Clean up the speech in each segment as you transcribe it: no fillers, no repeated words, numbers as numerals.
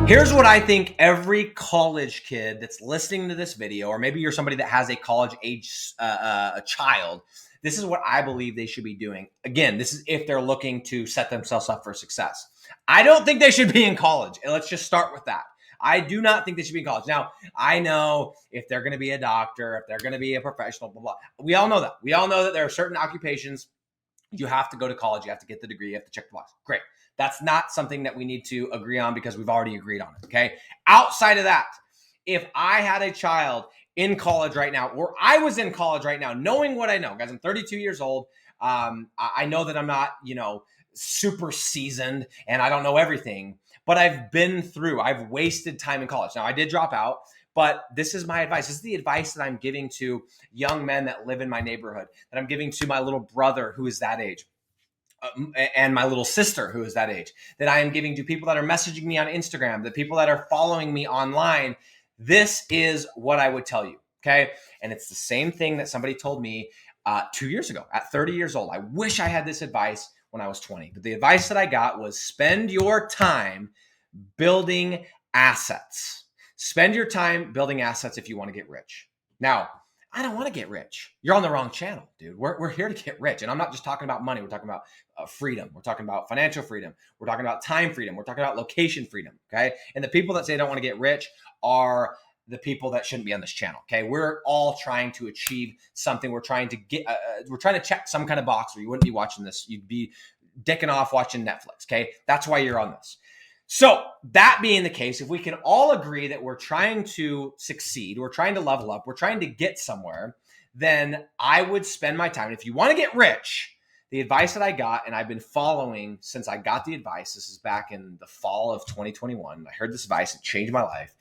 Here's what I think every college kid that's listening to this video, or maybe you're somebody that has a college age a child, this is what I believe they should be doing. Again, this is if they're looking to set themselves up for success. I don't think they should be in college. And let's just start with that. I do not think they should be in college. Now, I know if they're going to be a doctor, if they're going to be a professional, blah, blah. We all know that. We all know that there are certain occupations you have to go to college, you have to get the degree, you have to check the box. Great. That's not something that we need to agree on because we've already agreed on it, okay? Outside of that, if I had a child in college right now, or I was in college right now, knowing what I know, guys, I'm 32 years old. I know that I'm not, super seasoned and I don't know everything, but I've wasted time in college. Now, I did drop out, but this is my advice. This is the advice that I'm giving to young men that live in my neighborhood, that I'm giving to my little brother who is that age. And my little sister who is that age, that I am giving to people that are messaging me on Instagram, the people that are following me online. This is what I would tell you, okay? And it's the same thing that somebody told me 2 years ago at 30 years old. I wish I had this advice when I was 20, but the advice that I got was spend your time building assets. Spend your time building assets if you want to get rich. Now, I don't want to get rich. You're on the wrong channel, dude. We're here to get rich. And I'm not just talking about money. We're talking about freedom. We're talking about financial freedom. We're talking about time freedom. We're talking about location freedom, okay? And the people that say they don't want to get rich are the people that shouldn't be on this channel, okay? We're all trying to achieve something. We're trying to check some kind of box, or you wouldn't be watching this. You'd be dicking off watching Netflix, okay? That's why you're on this. So that being the case, if we can all agree that we're trying to succeed, we're trying to level up, we're trying to get somewhere, then I would spend my time. If you want to get rich, the advice that I got, and I've been following since I got the advice, this is back in the fall of 2021. I heard this advice, it changed my life.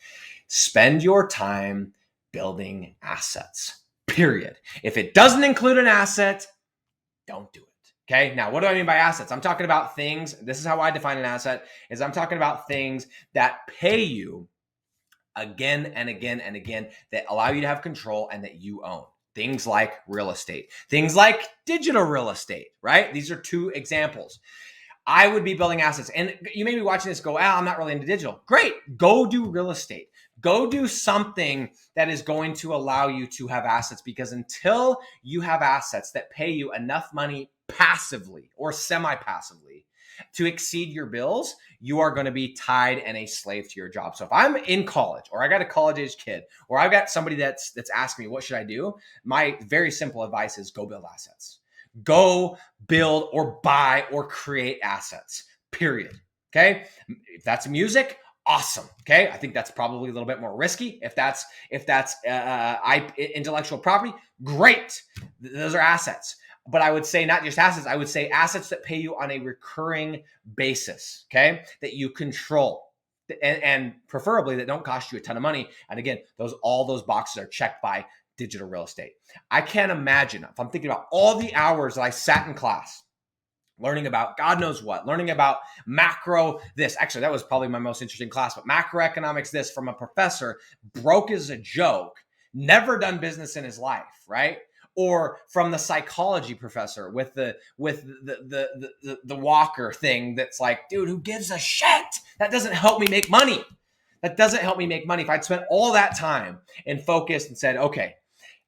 Spend your time building assets, period. If it doesn't include an asset, don't do it. Okay. Now, what do I mean by assets? I'm talking about things. This is how I define an asset is I'm talking about things that pay you again and again and again, that allow you to have control and that you own. Things like real estate, things like digital real estate, right? These are two examples. I would be building assets. And you may be watching this go, I'm not really into digital. Great. Go do real estate. Go do something that is going to allow you to have assets, because until you have assets that pay you enough money passively or semi-passively to exceed your bills, you are going to be tied and a slave to your job. So if I'm in college, or I got a college-age kid, or I've got somebody that's asking me, what should I do? My very simple advice is go build assets. Go build or buy or create assets, period. Okay. If that's music, awesome. Okay. I think that's probably a little bit more risky. If that's intellectual property, great. Those are assets. But I would say not just assets. I would say assets that pay you on a recurring basis. Okay. That you control. And preferably that don't cost you a ton of money. And again, all those boxes are checked by digital real estate. I can't imagine, if I'm thinking about all the hours that I sat in class learning about God knows what, learning about macro this. Actually, that was probably my most interesting class, but macroeconomics this, from a professor broke as a joke, never done business in his life, right? Or from the psychology professor with the walker thing that's like, dude, who gives a shit? That doesn't help me make money. That doesn't help me make money. If I'd spent all that time and focused and said, okay,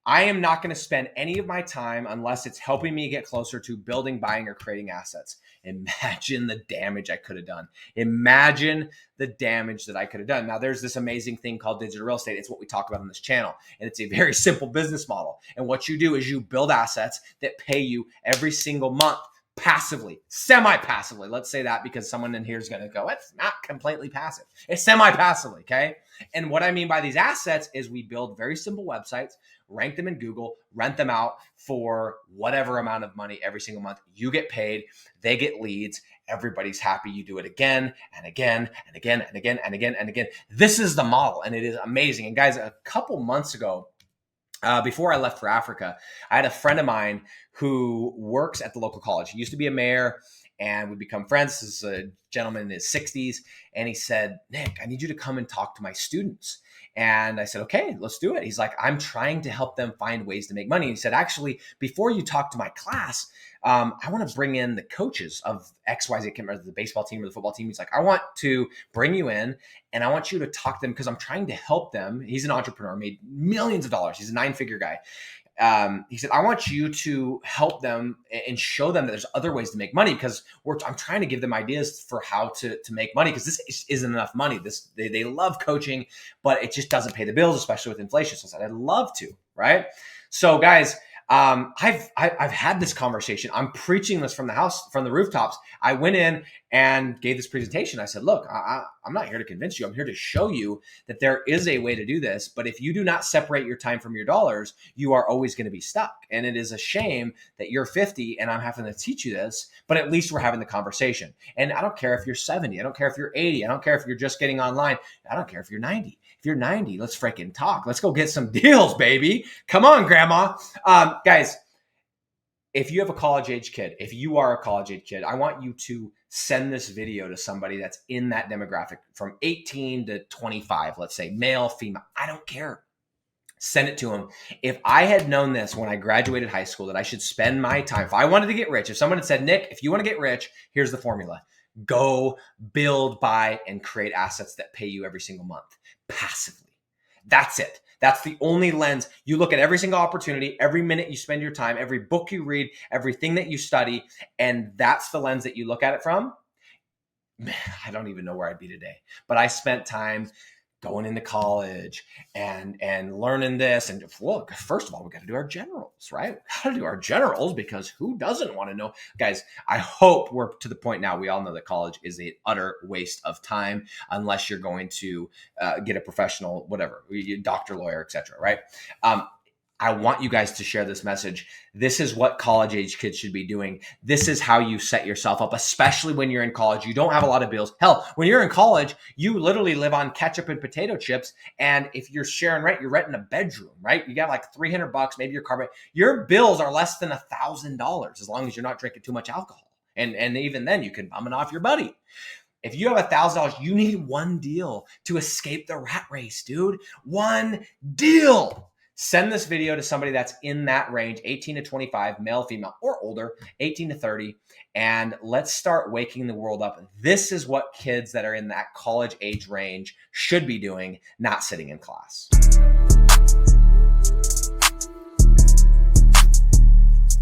I am not going to spend any of my time unless it's helping me get closer to building, buying, or creating assets. Imagine the damage I could have done. Imagine the damage that I could have done. Now, there's this amazing thing called digital real estate. It's what we talk about on this channel. And it's a very simple business model. And what you do is you build assets that pay you every single month passively, semi-passively. Let's say that because someone in here is going to go, it's not completely passive. It's semi-passively, okay? And what I mean by these assets is we build very simple websites, rank them in Google, rent them out for whatever amount of money every single month. You get paid, they get leads, everybody's happy. You do it again and again and again and again and again and again. This is the model, and it is amazing. And guys, a couple months ago, before I left for Africa, I had a friend of mine who works at the local college. He used to be a mayor, and we become friends. This is a gentleman in his 60s. And he said, Nick, I need you to come and talk to my students. And I said, okay, let's do it. He's like, I'm trying to help them find ways to make money. He said, actually, before you talk to my class, I want to bring in the coaches of XYZ, I can't remember the baseball team or the football team. He's like, I want to bring you in and I want you to talk to them because I'm trying to help them. He's an entrepreneur, made millions of dollars. He's a 9-figure guy. He said, I want you to help them and show them that there's other ways to make money because I'm trying to give them ideas for how to make money because this isn't enough money. They love coaching, but it just doesn't pay the bills, especially with inflation. So I said, I'd love to, right? So guys, I've had this conversation. I'm preaching this from the house, from the rooftops. I went in and gave this presentation. I said, look, I'm not here to convince you. I'm here to show you that there is a way to do this. But if you do not separate your time from your dollars, you are always going to be stuck. And it is a shame that you're 50 and I'm having to teach you this, but at least we're having the conversation. And I don't care if you're 70. I don't care if you're 80. I don't care if you're just getting online. I don't care if you're 90. If you're 90, let's freaking talk. Let's go get some deals, baby. Come on, grandma. Guys, if you have a college age kid, if you are a college age kid, I want you to send this video to somebody that's in that demographic from 18 to 25, let's say, male, female. I don't care. Send it to them. If I had known this when I graduated high school, that I should spend my time, if I wanted to get rich, if someone had said, Nick, if you want to get rich, here's the formula. Go build, buy, and create assets that pay you every single month passively. That's it. That's the only lens. You look at every single opportunity, every minute you spend your time, every book you read, everything that you study, and that's the lens that you look at it from. Man, I don't even know where I'd be today, but I spent time going into college and learning this. And look, first of all, we got to do our generals, right? We got to do our generals because who doesn't want to know? Guys, I hope we're to the point now. We all know that college is an utter waste of time unless you're going to get a professional, whatever, doctor, lawyer, etc. Right? I want you guys to share this message. This is what college age kids should be doing. This is how you set yourself up, especially when you're in college. You don't have a lot of bills. Hell, when you're in college, you literally live on ketchup and potato chips. And if you're sharing rent, you're renting a bedroom, right? You got like $300, maybe your car. Your bills are less than $1,000 as long as you're not drinking too much alcohol. And even then you can bum it off your buddy. If you have $1,000, you need one deal to escape the rat race, dude. One deal. Send this video to somebody that's in that range, 18 to 25, male, female, or older, 18 to 30, and let's start waking the world up. This is what kids that are in that college age range should be doing, not sitting in class.